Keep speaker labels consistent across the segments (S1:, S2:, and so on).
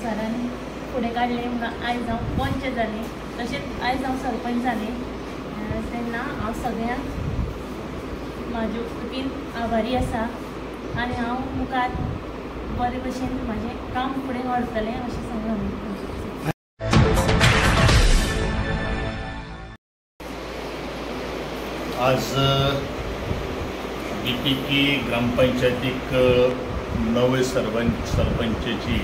S1: सरांनी फुडें काडले आयज हांव पंच जालें तशेंच आयज हांव सरपंच जालें तेन्ना हांव सगळ्यांक म्हाजे वतीन आभारी आसा आनी हांव मुखार बरे भशेन म्हाजें काम फुडें व्हरतलें अशें सांगून
S2: आज बीपीकी ग्रामपंचायतीक नवे सरपंचाची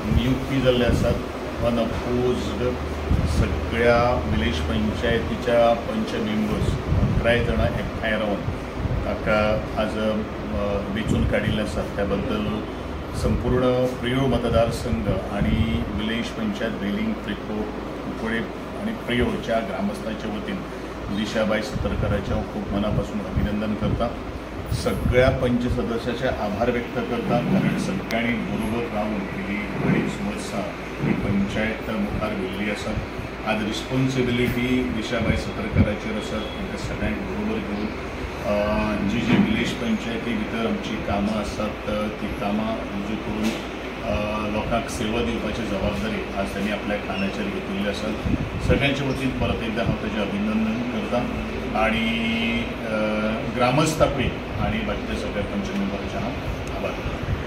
S2: नियुक्ती जाल्ली आसात अनअपोज्ड सगळ्या विलेज पंचायतीच्या पंच मेंबर्स 11 जाणां एकठांय रावन ताका आज वेंचून काडिल्ले आसात। त्या बद्दल संपूर्ण प्रियो मतदारसंघ आणि विलेज पंचायत वेलिंग त्रिको कुंकळे आणि प्रियोच्या ग्रामस्थांच्या वतीन दिशाबाई सतरकरांचे हांव खूब मनापासून अभिनंदन करता। सगळ्या पंच सदस्याचे आभार व्यक्त करता कारण सगळ्यांनी बरोबर रावन गेली अडीच वर्सां ही पंचायत मुखार व्हेल्ली आसा। आज रिस्पॉन्सिबिलिटी दिशाबाई सतरकरांचेर आसा तांकां सगळ्यांक बरोबर घेवन जी विलेज पंचायती भितर आमची कामां आसात ती कामां रुजू करून लोकांक सेवा दिवपाची जबाबदारी आज त्यांनी आपल्या खांद्याचेर घेतिल्ली आसा। सगळ्यांच्या वतीन परत एकदा हांव ताचें अभिनंदन करता आणि ग्रामस्थांकूय आणि बाकीच्या सगळ्या पंच मेंबरांचे हांव आभार करता।